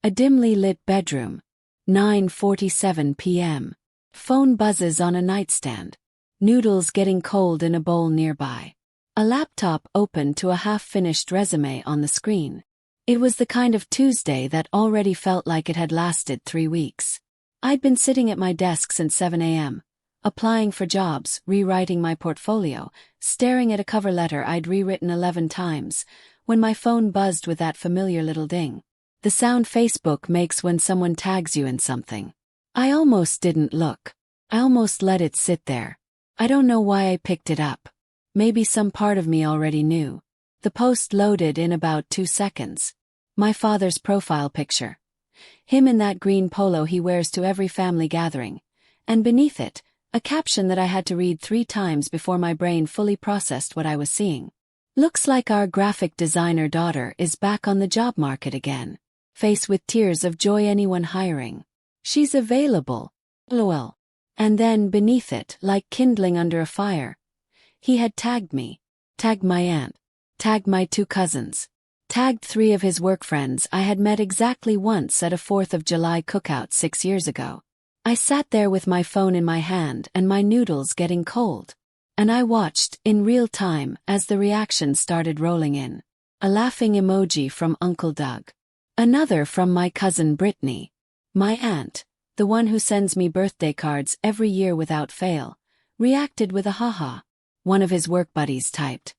A dimly lit bedroom. 9:47 p.m. Phone buzzes on a nightstand. Noodles getting cold in a bowl nearby. A laptop open to a half-finished resume on the screen. It was the kind of Tuesday that already felt like it had lasted 3 weeks. I'd been sitting at my desk since 7 a.m., applying for jobs, rewriting my portfolio, staring at a cover letter I'd rewritten 11 times, when my phone buzzed with that familiar little ding. The sound Facebook makes when someone tags you in something. I almost didn't look. I almost let it sit there. I don't know why I picked it up. Maybe some part of me already knew. The post loaded in about 2 seconds. My father's profile picture. Him in that green polo he wears to every family gathering. And beneath it, a caption that I had to read 3 times before my brain fully processed what I was seeing. Looks like our graphic designer daughter is back on the job market again. Face with tears of joy, anyone hiring. She's available. LOL. And then beneath it, like kindling under a fire. He had tagged me. Tagged my aunt. Tagged my 2 cousins. Tagged 3 of his work friends I had met exactly once at a 4th of July cookout 6 years ago. I sat there with my phone in my hand and my noodles getting cold. And I watched, in real time, as the reactions started rolling in. A laughing emoji from Uncle Doug. Another from my cousin Brittany. My aunt, the one who sends me birthday cards every year without fail, reacted with a haha. One of his work buddies typed,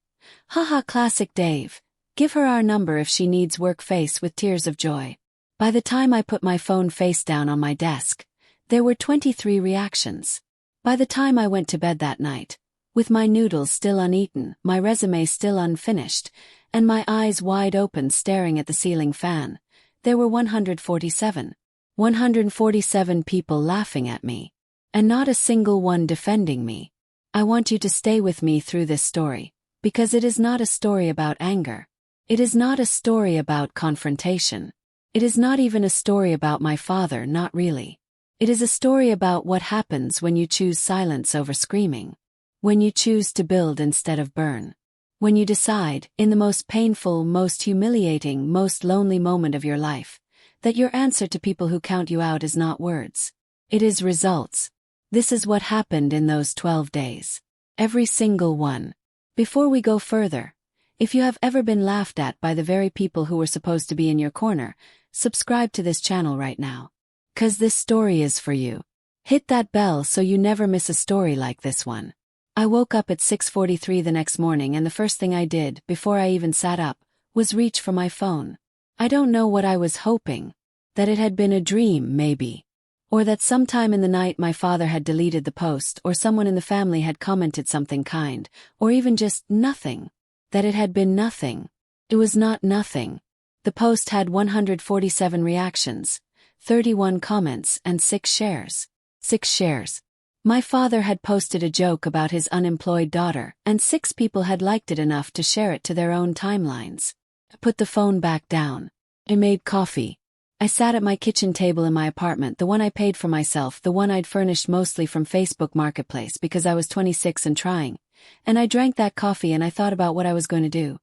"Haha, classic Dave. Give her our number if she needs work," face with tears of joy. By the time I put my phone face down on my desk, there were 23 reactions. By the time I went to bed that night, with my noodles still uneaten, my resume still unfinished, and my eyes wide open staring at the ceiling fan, there were 147. 147 people laughing at me. And not a single one defending me. I want you to stay with me through this story, because it is not a story about anger. It is not a story about confrontation. It is not even a story about my father, not really. It is a story about what happens when you choose silence over screaming. When you choose to build instead of burn. When you decide, in the most painful, most humiliating, most lonely moment of your life, that your answer to people who count you out is not words. It is results. This is what happened in those 12 days. Every single one. Before we go further, if you have ever been laughed at by the very people who were supposed to be in your corner, subscribe to this channel right now. 'Cause this story is for you. Hit that bell so you never miss a story like this one. I woke up at 6:43 the next morning, and the first thing I did, before I even sat up, was reach for my phone. I don't know what I was hoping. That it had been a dream, maybe. Or that sometime in the night my father had deleted the post, or someone in the family had commented something kind, or even just nothing. That it had been nothing. It was not nothing. The post had 147 reactions, 31 comments, and 6 shares. 6 shares. My father had posted a joke about his unemployed daughter, and 6 people had liked it enough to share it to their own timelines. I put the phone back down. I made coffee. I sat at my kitchen table in my apartment, the one I paid for myself, the one I'd furnished mostly from Facebook Marketplace because I was 26 and trying. And I drank that coffee and I thought about what I was going to do.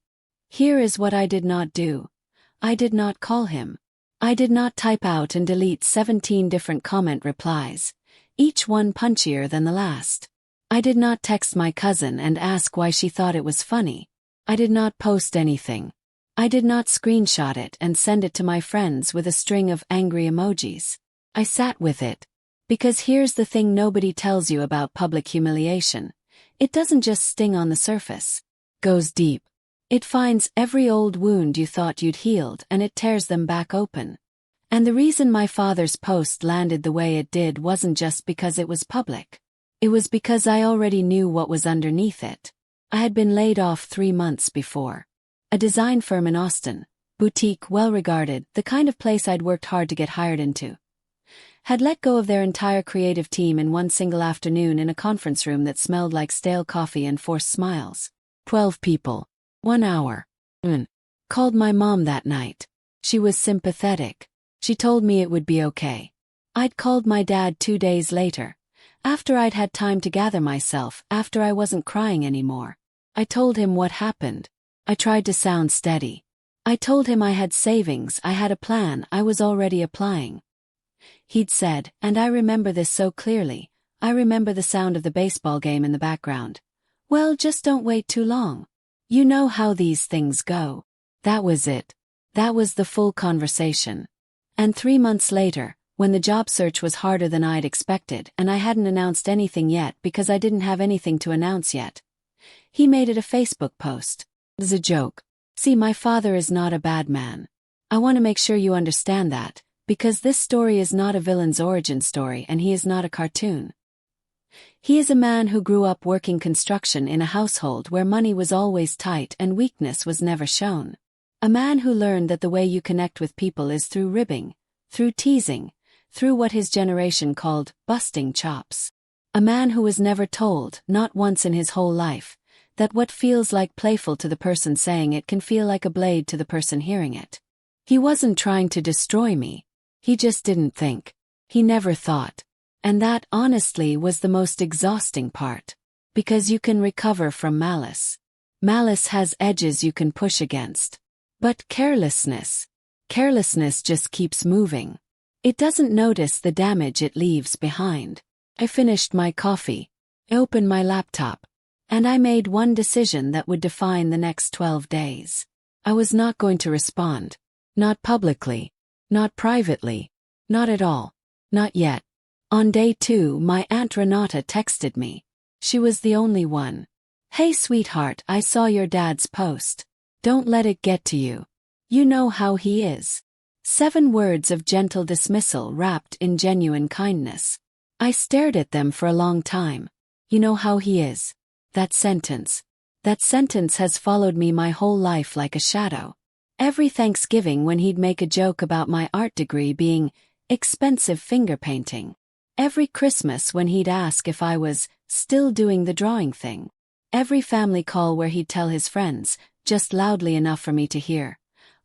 Here is what I did not do. I did not call him. I did not type out and delete 17 different comment replies, each one punchier than the last. I did not text my cousin and ask why she thought it was funny. I did not post anything. I did not screenshot it and send it to my friends with a string of angry emojis. I sat with it. Because here's the thing nobody tells you about public humiliation. It doesn't just sting on the surface. Goes deep. It finds every old wound you thought you'd healed and it tears them back open. And the reason my father's post landed the way it did wasn't just because it was public. It was because I already knew what was underneath it. I had been laid off 3 months before. A design firm in Austin, boutique, well-regarded, the kind of place I'd worked hard to get hired into, had let go of their entire creative team in one single afternoon in a conference room that smelled like stale coffee and forced smiles. 12 people. 1 hour. Called my mom that night. She was sympathetic. She told me it would be okay. I'd called my dad 2 days later, after I'd had time to gather myself, after I wasn't crying anymore. I told him what happened. I tried to sound steady. I told him I had savings, I had a plan, I was already applying. He'd said, and I remember this so clearly, I remember the sound of the baseball game in the background. Well, just don't wait too long. You know how these things go. That was it. That was the full conversation. And 3 months later, when the job search was harder than I'd expected and I hadn't announced anything yet because I didn't have anything to announce yet, he made it a Facebook post. It's a joke. See, my father is not a bad man. I want to make sure you understand that, because this story is not a villain's origin story and he is not a cartoon. He is a man who grew up working construction in a household where money was always tight and weakness was never shown. A man who learned that the way you connect with people is through ribbing, through teasing, through what his generation called busting chops. A man who was never told, not once in his whole life, that what feels like playful to the person saying it can feel like a blade to the person hearing it. He wasn't trying to destroy me. He just didn't think. He never thought. And that, honestly, was the most exhausting part. Because you can recover from malice. Malice has edges you can push against. But carelessness just keeps moving. It doesn't notice the damage it leaves behind. I finished my coffee, opened my laptop, and I made one decision that would define the next 12 days. I was not going to respond. Not publicly. Not privately. Not at all. Not yet. On day 2, my Aunt Renata texted me. She was the only one. Hey sweetheart, I saw your dad's post. Don't let it get to you. You know how he is. 7 words of gentle dismissal wrapped in genuine kindness. I stared at them for a long time. You know how he is. That sentence has followed me my whole life like a shadow. Every Thanksgiving when he'd make a joke about my art degree being expensive finger painting. Every Christmas when he'd ask if I was still doing the drawing thing. Every family call where he'd tell his friends, just loudly enough for me to hear,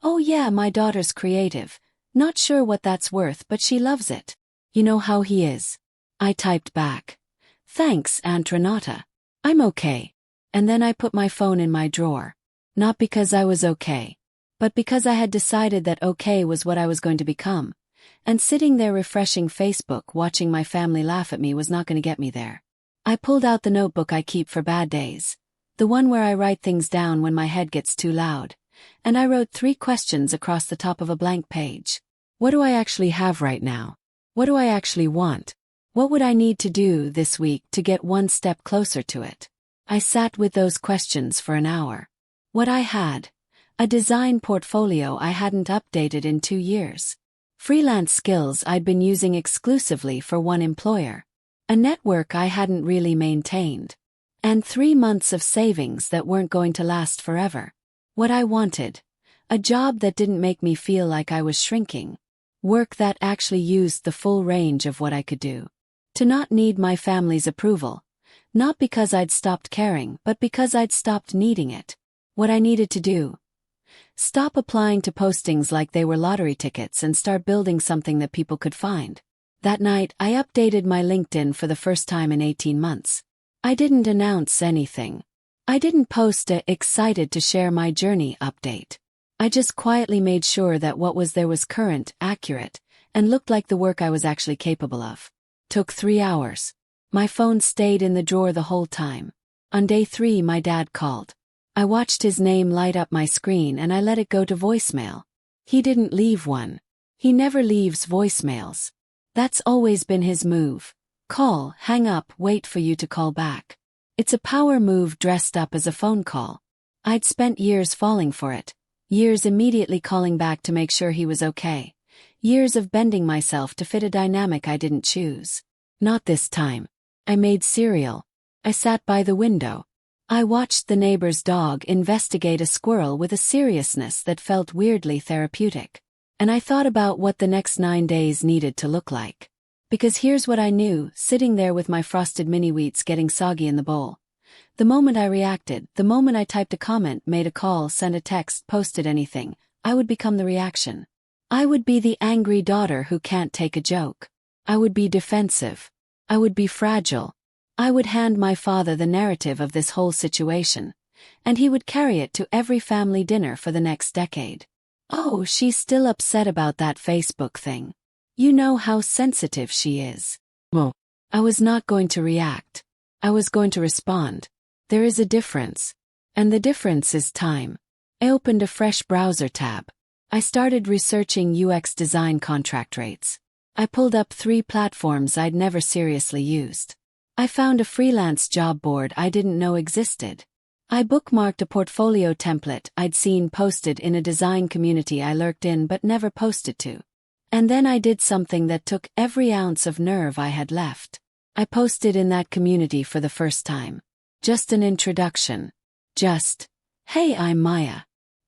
"Oh yeah, my daughter's creative. Not sure what that's worth, but she loves it. You know how he is." I typed back, "Thanks, Aunt Renata. I'm okay." And then I put my phone in my drawer. Not because I was okay, but because I had decided that okay was what I was going to become. And sitting there refreshing Facebook watching my family laugh at me was not going to get me there. I pulled out the notebook I keep for bad days. The one where I write things down when my head gets too loud. And I wrote 3 questions across the top of a blank page. What do I actually have right now? What do I actually want? What would I need to do this week to get one step closer to it? I sat with those questions for an hour. What I had: a design portfolio I hadn't updated in 2 years. Freelance skills I'd been using exclusively for one employer. A network I hadn't really maintained. And 3 months of savings that weren't going to last forever. What I wanted: a job that didn't make me feel like I was shrinking. Work that actually used the full range of what I could do. To not need my family's approval. Not because I'd stopped caring, but because I'd stopped needing it. What I needed to do: stop applying to postings like they were lottery tickets and start building something that people could find. That night, I updated my LinkedIn for the first time in 18 months. I didn't announce anything. I didn't post a "excited to share my journey" update. I just quietly made sure that what was there was current, accurate, and looked like the work I was actually capable of. Took 3 hours. My phone stayed in the drawer the whole time. On day 3, my dad called. I watched his name light up my screen and I let it go to voicemail. He didn't leave one. He never leaves voicemails. That's always been his move. Call, hang up, wait for you to call back. It's a power move dressed up as a phone call. I'd spent years falling for it. Years immediately calling back to make sure he was okay. Years of bending myself to fit a dynamic I didn't choose. Not this time. I made cereal. I sat by the window. I watched the neighbor's dog investigate a squirrel with a seriousness that felt weirdly therapeutic. And I thought about what the next 9 days needed to look like. Because here's what I knew, sitting there with my frosted mini wheats getting soggy in the bowl. The moment I reacted, the moment I typed a comment, made a call, sent a text, posted anything, I would become the reaction. I would be the angry daughter who can't take a joke. I would be defensive. I would be fragile. I would hand my father the narrative of this whole situation, and he would carry it to every family dinner for the next decade. Oh, she's still upset about that Facebook thing. You know how sensitive she is. Well, I was not going to react. I was going to respond. There is a difference. And the difference is time. I opened a fresh browser tab. I started researching UX design contract rates. I pulled up 3 platforms I'd never seriously used. I found a freelance job board I didn't know existed. I bookmarked a portfolio template I'd seen posted in a design community I lurked in but never posted to. And then I did something that took every ounce of nerve I had left. I posted in that community for the first time. Just an introduction. Just, "Hey, I'm Maya.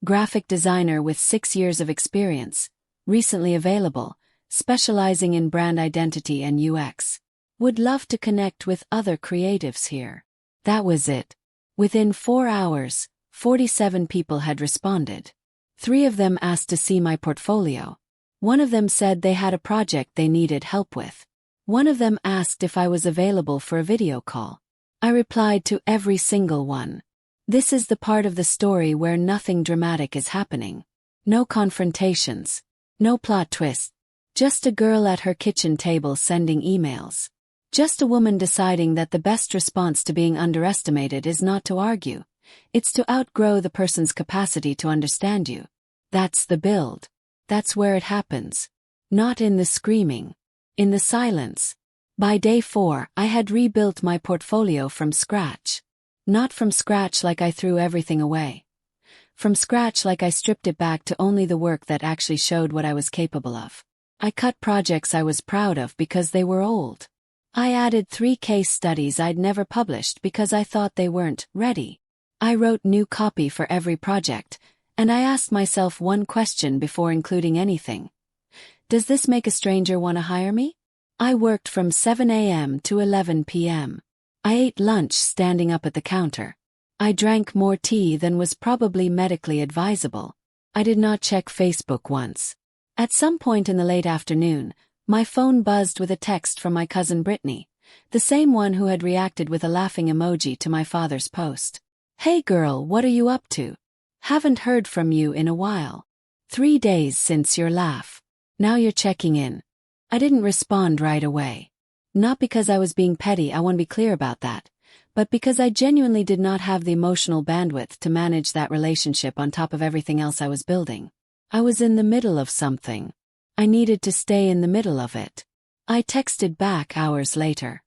Graphic designer with 6 years of experience, recently available, specializing in brand identity and UX. Would love to connect with other creatives here." That was it. Within 4 hours, 47 people had responded. 3 of them asked to see my portfolio. 1 of them said they had a project they needed help with. 1 of them asked if I was available for a video call. I replied to every single one. This is the part of the story where nothing dramatic is happening. No confrontations. No plot twists. Just a girl at her kitchen table sending emails. Just a woman deciding that the best response to being underestimated is not to argue. It's to outgrow the person's capacity to understand you. That's the build. That's where it happens. Not in the screaming. In the silence. By day 4, I had rebuilt my portfolio from scratch. Not from scratch like I threw everything away. From scratch like I stripped it back to only the work that actually showed what I was capable of. I cut projects I was proud of because they were old. I added 3 case studies I'd never published because I thought they weren't ready. I wrote new copy for every project, and I asked myself one question before including anything. Does this make a stranger want to hire me? I worked from 7 a.m. to 11 p.m. I ate lunch standing up at the counter. I drank more tea than was probably medically advisable. I did not check Facebook once. At some point in the late afternoon, my phone buzzed with a text from my cousin Brittany, the same one who had reacted with a laughing emoji to my father's post. "Hey girl, what are you up to? Haven't heard from you in a while. 3 days since your laugh. Now you're checking in." I didn't respond right away. Not because I was being petty, I want to be clear about that, but because I genuinely did not have the emotional bandwidth to manage that relationship on top of everything else I was building. I was in the middle of something. I needed to stay in the middle of it. I texted back hours later.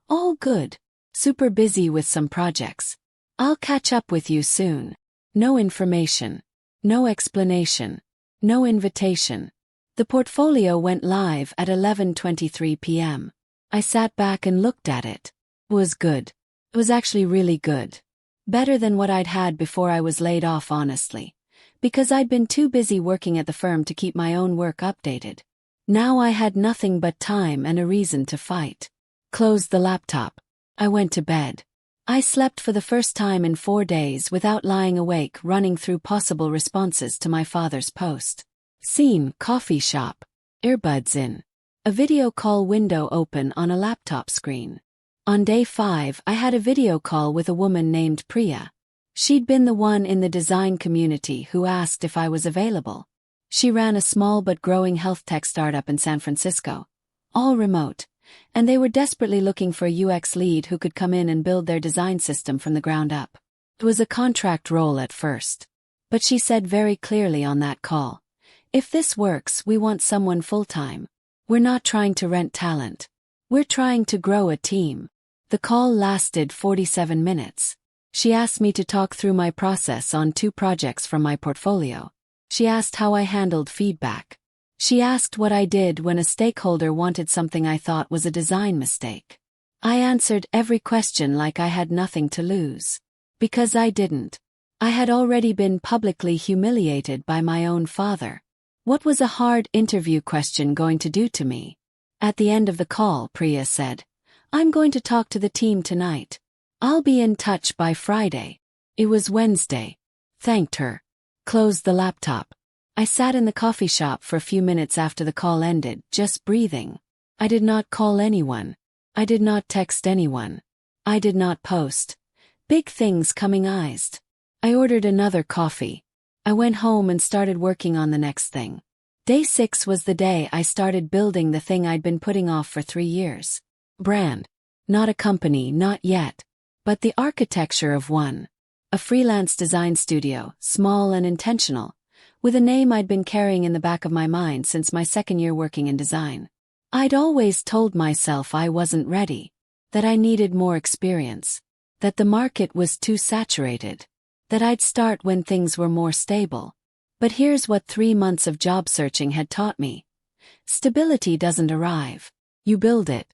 "All good. Super busy with some projects. I'll catch up with you soon." No information. No explanation. No invitation. The portfolio went live at 11:23 p.m. I sat back and looked at it. It was good. It was actually really good. Better than what I'd had before I was laid off, honestly. Because I'd been too busy working at the firm to keep my own work updated. Now I had nothing but time and a reason to fight. Closed the laptop. I went to bed. I slept for the first time in 4 days without lying awake running through possible responses to my father's post. Scene, coffee shop. Earbuds in. A video call window open on a laptop screen. On day 5, I had a video call with a woman named Priya. She'd been the one in the design community who asked if I was available. She ran a small but growing health tech startup in San Francisco. All remote. And they were desperately looking for a UX lead who could come in and build their design system from the ground up. It was a contract role at first. But she said very clearly on that call, "If this works, we want someone full-time. We're not trying to rent talent. We're trying to grow a team." The call lasted 47 minutes. She asked me to talk through my process on 2 projects from my portfolio. She asked how I handled feedback. She asked what I did when a stakeholder wanted something I thought was a design mistake. I answered every question like I had nothing to lose. Because I didn't. I had already been publicly humiliated by my own father. What was a hard interview question going to do to me? At the end of the call, Priya said, "I'm going to talk to the team tonight. I'll be in touch by Friday." It was Wednesday. Thanked her. Closed the laptop. I sat in the coffee shop for a few minutes after the call ended, just breathing. I did not call anyone. I did not text anyone. I did not post. Big things coming eyes. I ordered another coffee. I went home and started working on the next thing. Day 6 was the day I started building the thing I'd been putting off for 3 years. Brand. Not a company, not yet. But the architecture of one. A freelance design studio, small and intentional, with a name I'd been carrying in the back of my mind since my 2nd year working in design. I'd always told myself I wasn't ready, that I needed more experience, that the market was too saturated, that I'd start when things were more stable. But here's what 3 months of job searching had taught me. Stability doesn't arrive. You build it.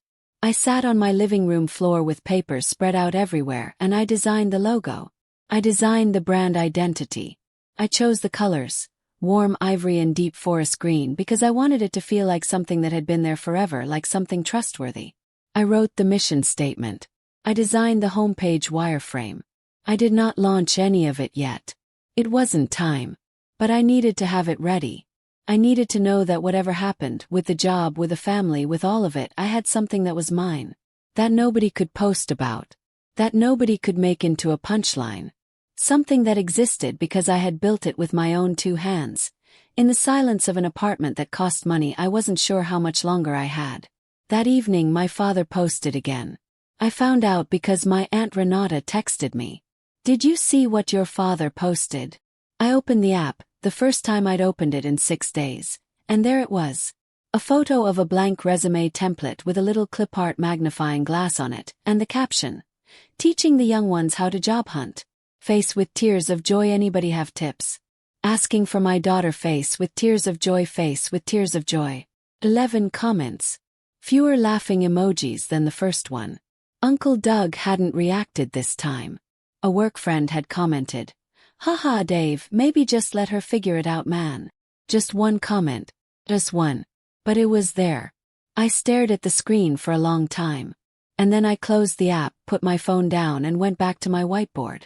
I sat on my living room floor with papers spread out everywhere and I designed the logo. I designed the brand identity. I chose the colors, warm ivory and deep forest green, because I wanted it to feel like something that had been there forever, like something trustworthy. I wrote the mission statement. I designed the homepage wireframe. I did not launch any of it yet. It wasn't time. But I needed to have it ready. I needed to know that whatever happened, with the job, with the family, with all of it, I had something that was mine. That nobody could post about. That nobody could make into a punchline. Something that existed because I had built it with my own 2 hands. In the silence of an apartment that cost money I wasn't sure how much longer I had. That evening my father posted again. I found out because my Aunt Renata texted me. Did you see what your father posted? I opened the app, the first time I'd opened it in 6 days, and there it was. A photo of a blank resume template with a little clip art magnifying glass on it, and the caption, "Teaching the young ones how to job hunt. Face with tears of joy, anybody have tips?" Asking for my daughter, face with tears of joy, face with tears of joy. 11 comments. Fewer laughing emojis than the first one. Uncle Doug hadn't reacted this time. A work friend had commented, "Haha Dave, maybe just let her figure it out, man." Just one comment. Just one. But it was there. I stared at the screen for a long time. And then I closed the app, put my phone down and went back to my whiteboard.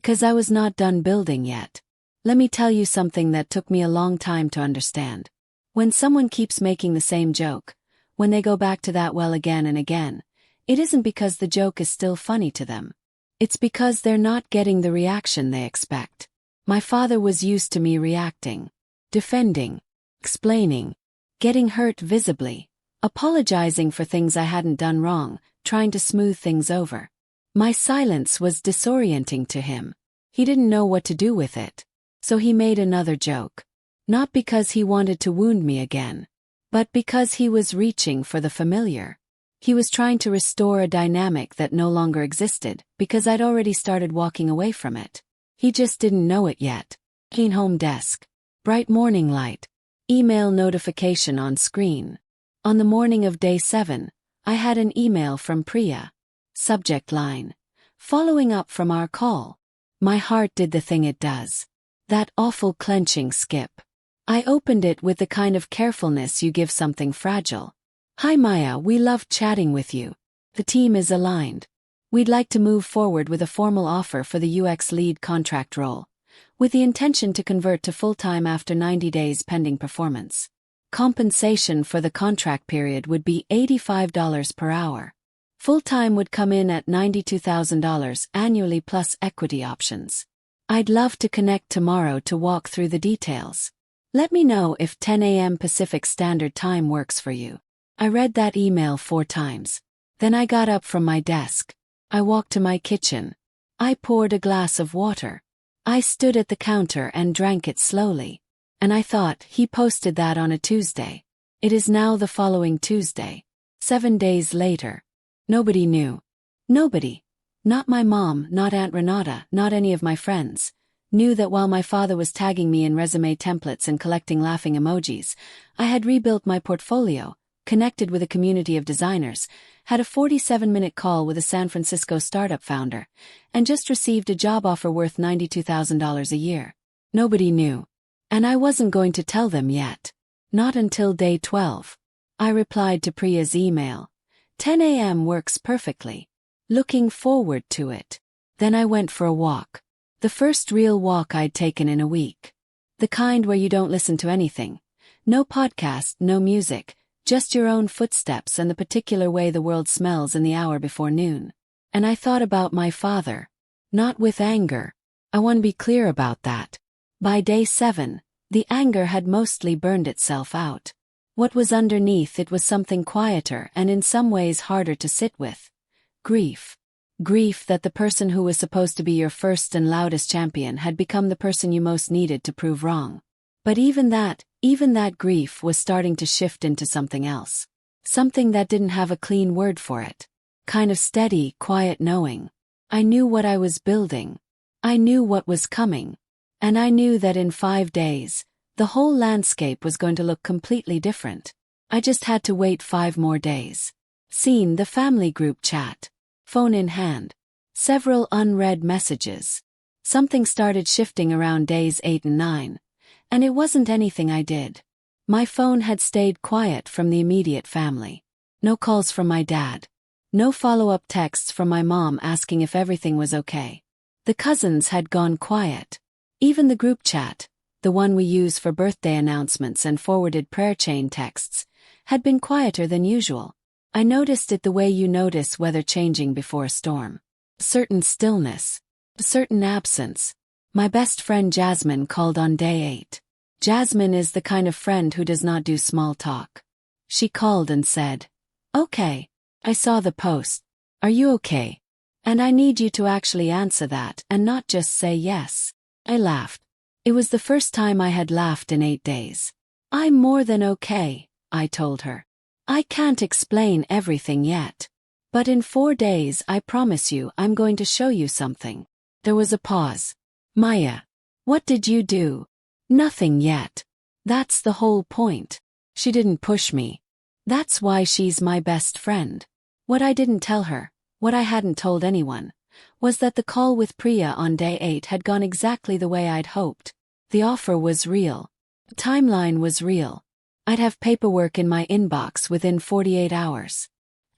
'Cause I was not done building yet. Let me tell you something that took me a long time to understand. When someone keeps making the same joke, when they go back to that well again and again, it isn't because the joke is still funny to them. It's because they're not getting the reaction they expect. My father was used to me reacting, defending, explaining, getting hurt visibly, apologizing for things I hadn't done wrong, trying to smooth things over. My silence was disorienting to him. He didn't know what to do with it. So he made another joke. Not because he wanted to wound me again, but because he was reaching for the familiar. He was trying to restore a dynamic that no longer existed, because I'd already started walking away from it. He just didn't know it yet. Clean home desk. Bright morning light. Email notification on screen. On the morning of day 7, I had an email from Priya. Subject line: following up from our call. My heart did the thing it does. That awful clenching skip. I opened it with the kind of carefulness you give something fragile. "Hi Maya, we loved chatting with you. The team is aligned. We'd like to move forward with a formal offer for the UX lead contract role, with the intention to convert to full-time after 90 days pending performance. Compensation for the contract period would be $85 per hour. Full-time would come in at $92,000 annually plus equity options. I'd love to connect tomorrow to walk through the details. Let me know if 10 a.m. Pacific Standard Time works for you." I read that email 4 times. Then I got up from my desk. I walked to my kitchen. I poured a glass of water. I stood at the counter and drank it slowly. And I thought, he posted that on a Tuesday. It is now the following Tuesday. 7 days later. Nobody knew. Nobody. Not my mom, not Aunt Renata, not any of my friends, knew that while my father was tagging me in resume templates and collecting laughing emojis, I had rebuilt my portfolio, connected with a community of designers, had a 47-minute call with a San Francisco startup founder, and just received a job offer worth $92,000 a year. Nobody knew. And I wasn't going to tell them yet. Not until day 12. I replied to Priya's email. 10 a.m. works perfectly. Looking forward to it. Then I went for a walk. The first real walk I'd taken in a week. The kind where you don't listen to anything. No podcast, no music. Just your own footsteps and the particular way the world smells in the hour before noon. And I thought about my father. Not with anger. I want to be clear about that. By day 7, the anger had mostly burned itself out. What was underneath it was something quieter and in some ways harder to sit with. Grief. Grief that the person who was supposed to be your first and loudest champion had become the person you most needed to prove wrong. But even that grief was starting to shift into something else. Something that didn't have a clean word for it. Kind of steady, quiet knowing. I knew what I was building. I knew what was coming. And I knew that in 5 days, the whole landscape was going to look completely different. I just had to wait 5 more days. Seen the family group chat. Phone in hand. Several unread messages. Something started shifting around days 8 and 9. And it wasn't anything I did. My phone had stayed quiet from the immediate family. No calls from my dad. No follow-up texts from my mom asking if everything was okay. The cousins had gone quiet. Even the group chat, the one we use for birthday announcements and forwarded prayer chain texts, had been quieter than usual. I noticed it the way you notice weather changing before a storm. Certain stillness. Certain absence. My best friend Jasmine called on day 8. Jasmine is the kind of friend who does not do small talk. She called and said, "Okay. I saw the post. Are you okay? And I need you to actually answer that and not just say yes." I laughed. It was the first time I had laughed in 8 days. "I'm more than okay," I told her. "I can't explain everything yet. But in 4 days I promise you I'm going to show you something." There was a pause. "Maya, what did you do?" "Nothing yet. That's the whole point." She didn't push me. That's why she's my best friend. What I didn't tell her, what I hadn't told anyone, was that the call with Priya on day 8 had gone exactly the way I'd hoped. The offer was real. The timeline was real. I'd have paperwork in my inbox within 48 hours.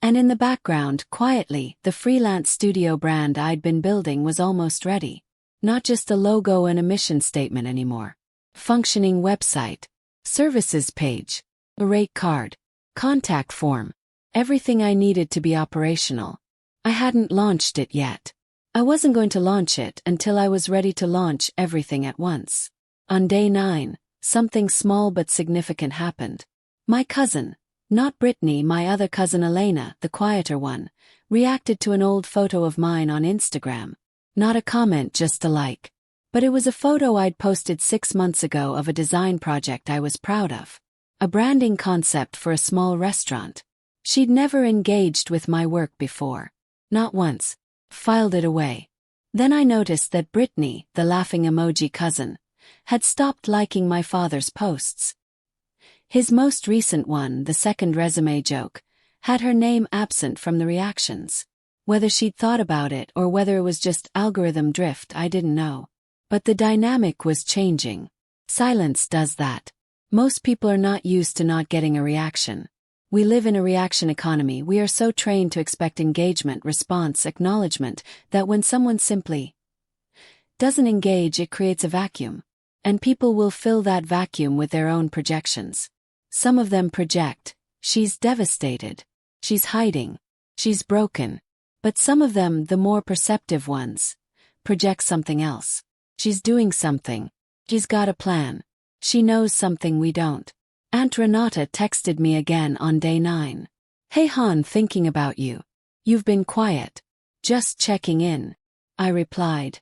And in the background, quietly, the freelance studio brand I'd been building was almost ready. Not just a logo and a mission statement anymore. Functioning website. Services page. A rate card. Contact form. Everything I needed to be operational. I hadn't launched it yet. I wasn't going to launch it until I was ready to launch everything at once. On day 9, something small but significant happened. My cousin, not Brittany, my other cousin Elena, the quieter one, reacted to an old photo of mine on Instagram. Not a comment, just a like. But it was a photo I'd posted 6 months ago of a design project I was proud of. A branding concept for a small restaurant. She'd never engaged with my work before. Not once. Filed it away. Then I noticed that Brittany, the laughing emoji cousin, had stopped liking my father's posts. His most recent one, the second resume joke, had her name absent from the reactions. Whether she'd thought about it or whether it was just algorithm drift, I didn't know. But the dynamic was changing. Silence does that. Most people are not used to not getting a reaction. We live in a reaction economy. We are so trained to expect engagement, response, acknowledgement, that when someone simply doesn't engage, it creates a vacuum. And people will fill that vacuum with their own projections. Some of them project, "She's devastated. She's hiding. She's broken." But some of them, the more perceptive ones, project something else. "She's doing something. She's got a plan. She knows something we don't." Aunt Renata texted me again on day 9. "Hey hon, thinking about you. You've been quiet. Just checking in." I replied,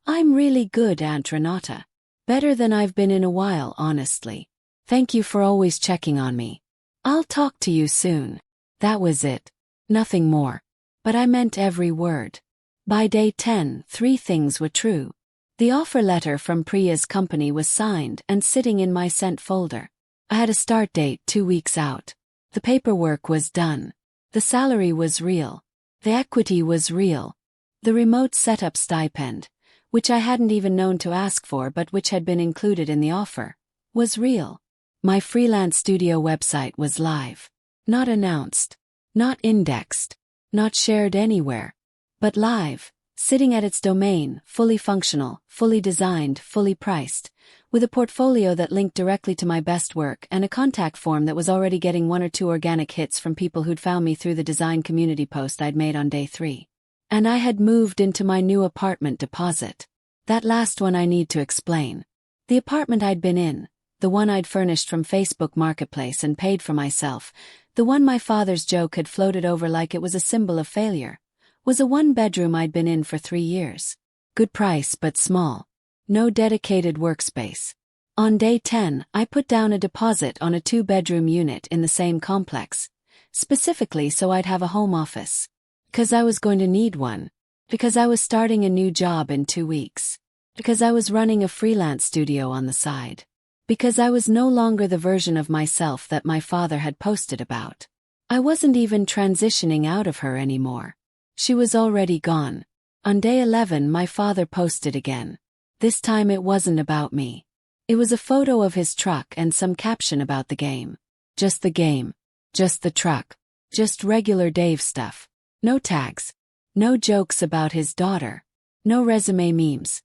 "I'm really good, Aunt Renata. Better than I've been in a while, honestly. Thank you for always checking on me. I'll talk to you soon." That was it. Nothing more. But I meant every word. By day 10, 3 things were true. The offer letter from Priya's company was signed and sitting in my sent folder. I had a start date 2 weeks out. The paperwork was done. The salary was real. The equity was real. The remote setup stipend, which I hadn't even known to ask for but which had been included in the offer, was real. My freelance studio website was live. Not announced. Not indexed. Not shared anywhere. But live, sitting at its domain, fully functional, fully designed, fully priced, with a portfolio that linked directly to my best work and a contact form that was already getting 1 or 2 organic hits from people who'd found me through the design community post I'd made on day 3. And I had moved into my new apartment deposit. That last one I need to explain. The apartment I'd been in, the one I'd furnished from Facebook Marketplace and paid for myself, the one my father's joke had floated over like it was a symbol of failure, was a one-bedroom I'd been in for 3 years. Good price but small. No dedicated workspace. On day 10, I put down a deposit on a 2-bedroom unit in the same complex, specifically so I'd have a home office. 'Cause I was going to need one. Because I was starting a new job in 2 weeks. Because I was running a freelance studio on the side. Because I was no longer the version of myself that my father had posted about. I wasn't even transitioning out of her anymore. She was already gone. On day 11, my father posted again. This time it wasn't about me. It was a photo of his truck and some caption about the game. Just the game. Just the truck. Just regular Dave stuff. No tags. No jokes about his daughter. No resume memes.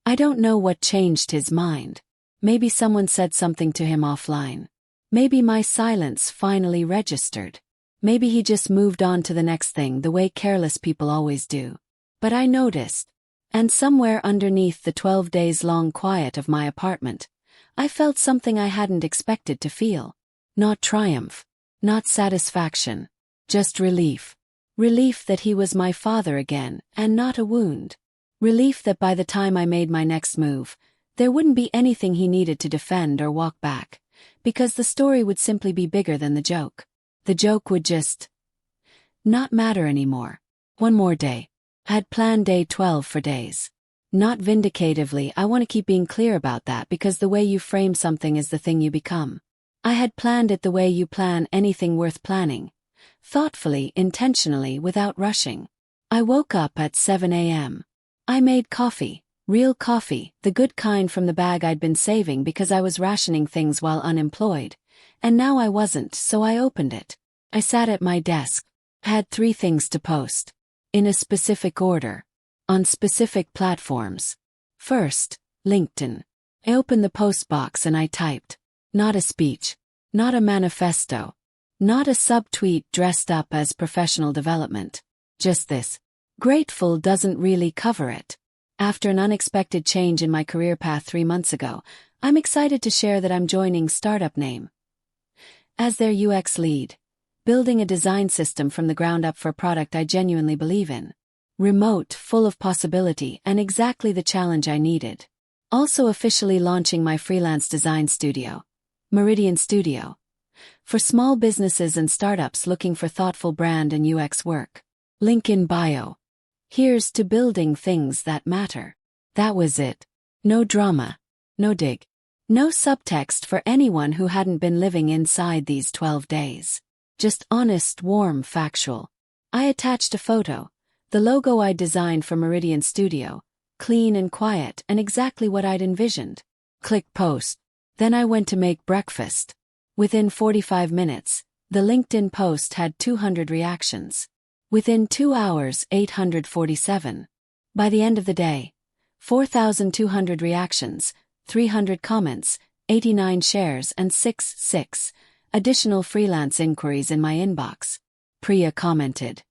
I don't know what changed his mind. Maybe someone said something to him offline. Maybe my silence finally registered. Maybe he just moved on to the next thing the way careless people always do. But I noticed. And somewhere underneath the 12 days long quiet of my apartment, I felt something I hadn't expected to feel. Not triumph. Not satisfaction. Just relief. Relief that he was my father again, and not a wound. Relief that by the time I made my next move, there wouldn't be anything he needed to defend or walk back, because the story would simply be bigger than the joke. The joke would just not matter anymore. One more day. I had planned day 12 for days. Not vindicatively, I want to keep being clear about that because the way you frame something is the thing you become. I had planned it the way you plan anything worth planning. Thoughtfully, intentionally, without rushing. I woke up at 7 a.m. I made coffee, real coffee, the good kind from the bag I'd been saving because I was rationing things while unemployed, and now I wasn't, so I opened it. I sat at my desk. I had 3 things to post. In a specific order. On specific platforms. First, LinkedIn. I opened the post box and I typed. Not a speech. Not a manifesto. Not a subtweet dressed up as professional development. Just this. Grateful doesn't really cover it. After an unexpected change in my career path 3 months ago, I'm excited to share that I'm joining Startup Name as their UX lead, building a design system from the ground up for a product I genuinely believe in. Remote, full of possibility, and exactly the challenge I needed. Also officially launching my freelance design studio, Meridian Studio, for small businesses and startups looking for thoughtful brand and UX work. Link in bio. Here's to building things that matter. That was it. No drama. No dig. No subtext for anyone who hadn't been living inside these 12 days. Just honest, warm, factual. I attached a photo, the logo I'd designed for Meridian Studio, clean and quiet and exactly what I'd envisioned. Click post. Then I went to make breakfast. Within 45 minutes, the LinkedIn post had 200 reactions. Within 2 hours, 847. By the end of the day, 4,200 reactions, 300 comments, 89 shares and 6 additional freelance inquiries in my inbox. Priya commented.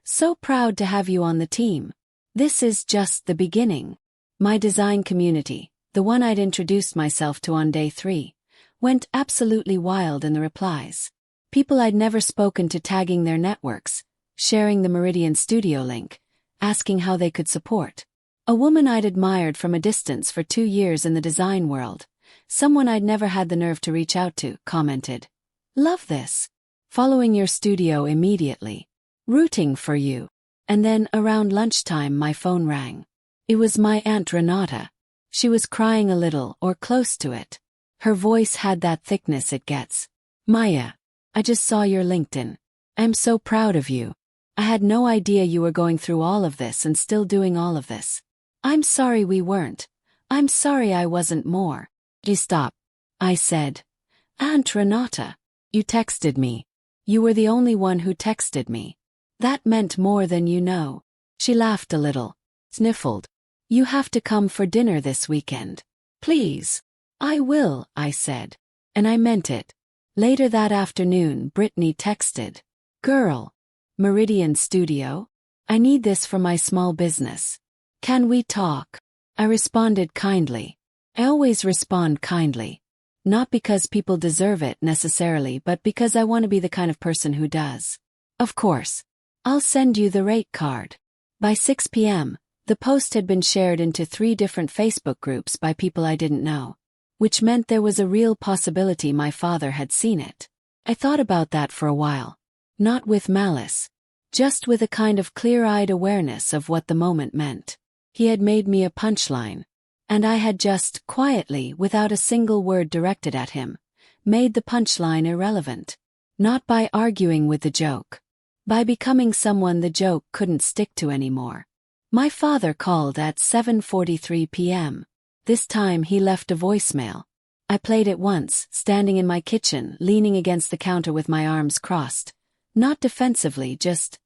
So proud to have you on the team. This is just the beginning. My design community, the one I'd introduced myself to on day 3, went absolutely wild in the replies. People I'd never spoken to tagging their networks, sharing the Meridian Studio link, asking how they could support. A woman I'd admired from a distance for 2 years in the design world, someone I'd never had the nerve to reach out to, commented. Love this. Following your studio immediately. Rooting for you. And then, around lunchtime, my phone rang. It was my Aunt Renata. She was crying a little, or close to it. Her voice had that thickness it gets. Maya, I just saw your LinkedIn. I'm so proud of you. I had no idea you were going through all of this and still doing all of this. I'm sorry we weren't. I'm sorry I wasn't more. Stop. I said. Aunt Renata. You texted me. You were the only one who texted me. That meant more than you know. She laughed a little. Sniffled. You have to come for dinner this weekend. Please. I will, I said. And I meant it. Later that afternoon, Brittany texted. Girl. Meridian Studio? I need this for my small business. Can we talk? I responded kindly. I always respond kindly. Not because people deserve it necessarily, but because I want to be the kind of person who does. Of course. I'll send you the rate card. By 6 p.m., the post had been shared into 3 different Facebook groups by people I didn't know, which meant there was a real possibility my father had seen it. I thought about that for a while. Not with malice. Just with a kind of clear-eyed awareness of what the moment meant. He had made me a punchline. And I had just, quietly, without a single word directed at him, made the punchline irrelevant. Not by arguing with the joke. By becoming someone the joke couldn't stick to anymore. My father called at 7:43 p.m. This time he left a voicemail. I played it once, standing in my kitchen, leaning against the counter with my arms crossed. Not defensively, just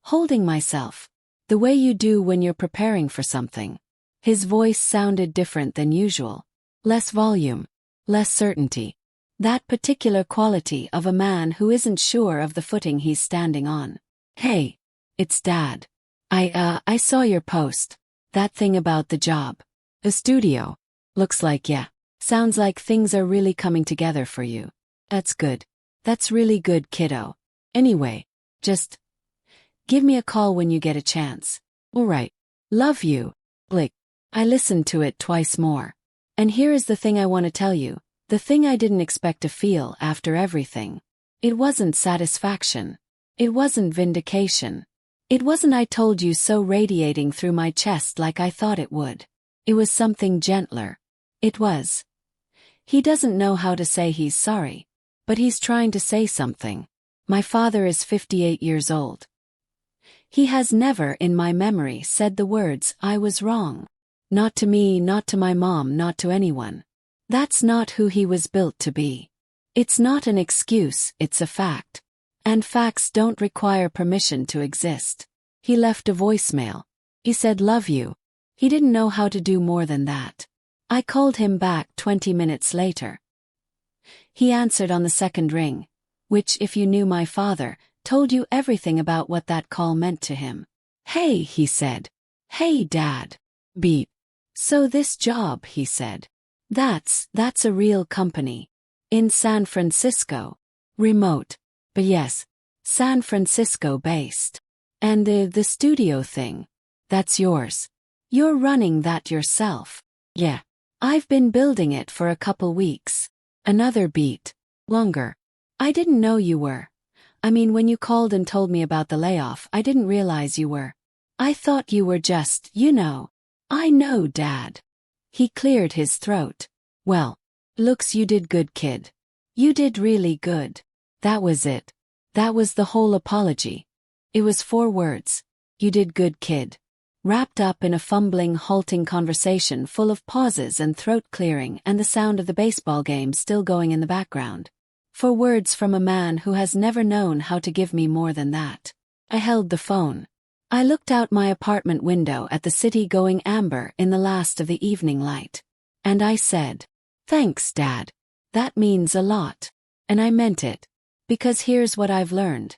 holding myself. The way you do when you're preparing for something. His voice sounded different than usual. Less volume. Less certainty. That particular quality of a man who isn't sure of the footing he's standing on. Hey, it's Dad. I saw your post. That thing about the job. A studio. Looks like, yeah. Sounds like things are really coming together for you. That's good. That's really good, kiddo. Anyway, just give me a call when you get a chance. Alright. Love you. Blick. I listened to it twice more. And here is the thing I want to tell you. The thing I didn't expect to feel after everything. It wasn't satisfaction. It wasn't vindication. It wasn't I told you so radiating through my chest like I thought it would. It was something gentler. It was. He doesn't know how to say he's sorry. But he's trying to say something. My father is 58 years old. He has never in my memory said the words, I was wrong. Not to me, not to my mom, not to anyone. That's not who he was built to be. It's not an excuse, it's a fact. And facts don't require permission to exist. He left a voicemail. He said love you. He didn't know how to do more than that. I called him back 20 minutes later. He answered on the second ring, which, if you knew my father, told you everything about what that call meant to him. Hey, he said. Hey, Dad. Beep. So this job, he said. That's a real company. In San Francisco. Remote. But yes, San Francisco based. And the studio thing. That's yours. You're running that yourself. Yeah. I've been building it for a couple weeks. Another beat. Longer. I didn't know you were. I mean, when you called and told me about the layoff, I didn't realize you were. I thought you were just, you know. I know, Dad. He cleared his throat. Well, looks you did good, kid. You did really good. That was it. That was the whole apology. It was 4 words. You did good, kid. Wrapped up in a fumbling, halting conversation full of pauses and throat clearing and the sound of the baseball game still going in the background. 4 words from a man who has never known how to give me more than that. I held the phone. I looked out my apartment window at the city going amber in the last of the evening light. And I said, thanks, Dad. That means a lot. And I meant it. Because here's what I've learned.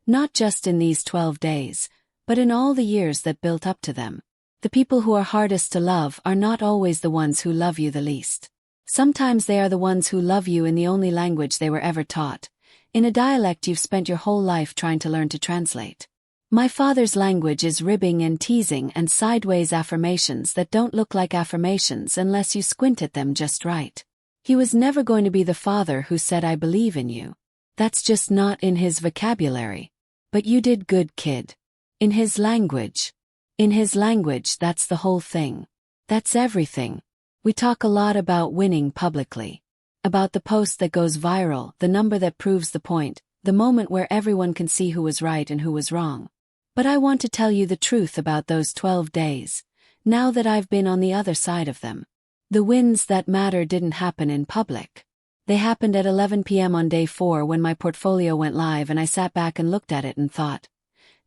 Not just in these 12 days, but in all the years that built up to them. The people who are hardest to love are not always the ones who love you the least. Sometimes they are the ones who love you in the only language they were ever taught, in a dialect you've spent your whole life trying to learn to translate. My father's language is ribbing and teasing and sideways affirmations that don't look like affirmations unless you squint at them just right. He was never going to be the father who said I believe in you. That's just not in his vocabulary. But you did good, kid. In his language. In his language, that's the whole thing. That's everything. We talk a lot about winning publicly. About the post that goes viral, the number that proves the point, the moment where everyone can see who was right and who was wrong. But I want to tell you the truth about those 12 days, now that I've been on the other side of them. The wins that matter didn't happen in public. They happened at 11 p.m. on day 4 when my portfolio went live and I sat back and looked at it and thought,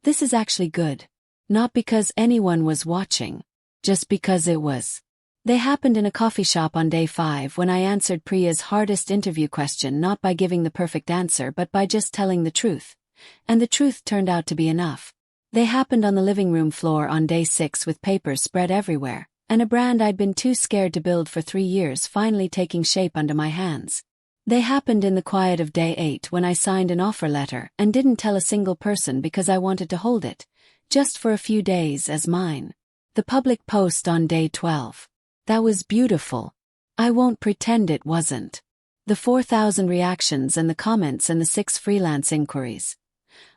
this is actually good. Not because anyone was watching, just because it was. They happened in a coffee shop on day 5 when I answered Priya's hardest interview question not by giving the perfect answer but by just telling the truth. And the truth turned out to be enough. They happened on the living room floor on day 6 with papers spread everywhere, and a brand I'd been too scared to build for 3 years finally taking shape under my hands. They happened in the quiet of day 8 when I signed an offer letter and didn't tell a single person because I wanted to hold it, just for a few days, as mine. The public post on day 12. That was beautiful. I won't pretend it wasn't. The 4,000 reactions and the comments and the 6 freelance inquiries.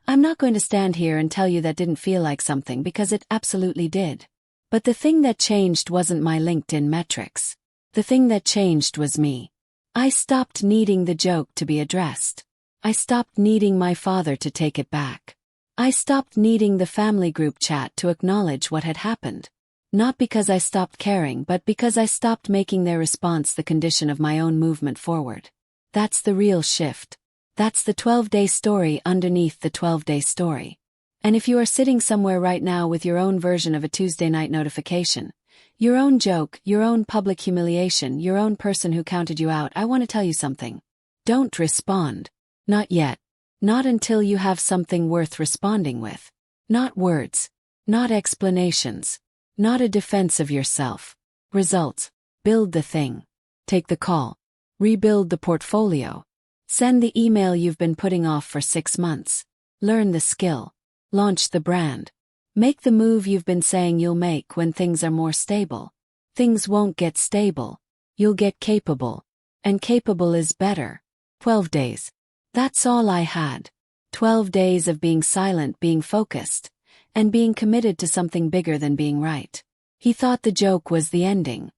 I'm not going to stand here and tell you that didn't feel like something, because it absolutely did. But the thing that changed wasn't my LinkedIn metrics. The thing that changed was me. I stopped needing the joke to be addressed. I stopped needing my father to take it back. I stopped needing the family group chat to acknowledge what had happened. Not because I stopped caring, but because I stopped making their response the condition of my own movement forward. That's the real shift. That's the 12-day story underneath the 12-day story. And if you are sitting somewhere right now with your own version of a Tuesday night notification, your own joke, your own public humiliation, your own person who counted you out, I want to tell you something. Don't respond. Not yet. Not until you have something worth responding with. Not words. Not explanations. Not a defense of yourself. Results. Build the thing. Take the call. Rebuild the portfolio. Send the email you've been putting off for 6 months. Learn the skill. Launch the brand. Make the move you've been saying you'll make when things are more stable. Things won't get stable. You'll get capable. And capable is better. 12 days. That's all I had. 12 days of being silent, being focused, and being committed to something bigger than being right. He thought the joke was the ending.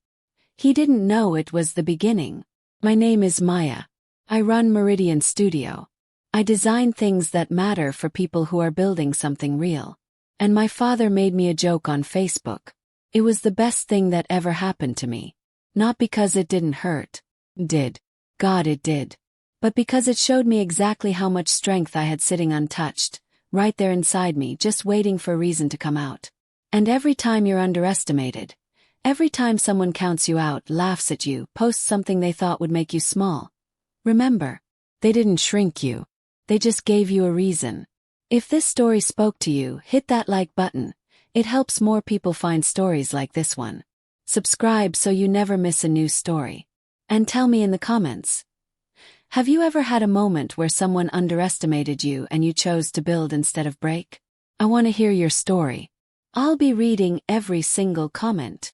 He didn't know it was the beginning. My name is Maya. I run Meridian Studio. I design things that matter for people who are building something real. And my father made me a joke on Facebook. It was the best thing that ever happened to me. Not because it didn't hurt. Did. God, it did. But because it showed me exactly how much strength I had sitting untouched, right there inside me, just waiting for a reason to come out. And every time you're underestimated, every time someone counts you out, laughs at you, posts something they thought would make you small, remember, they didn't shrink you. They just gave you a reason. If this story spoke to you, hit that like button. It helps more people find stories like this one. Subscribe so you never miss a new story. And tell me in the comments. Have you ever had a moment where someone underestimated you and you chose to build instead of break? I want to hear your story. I'll be reading every single comment.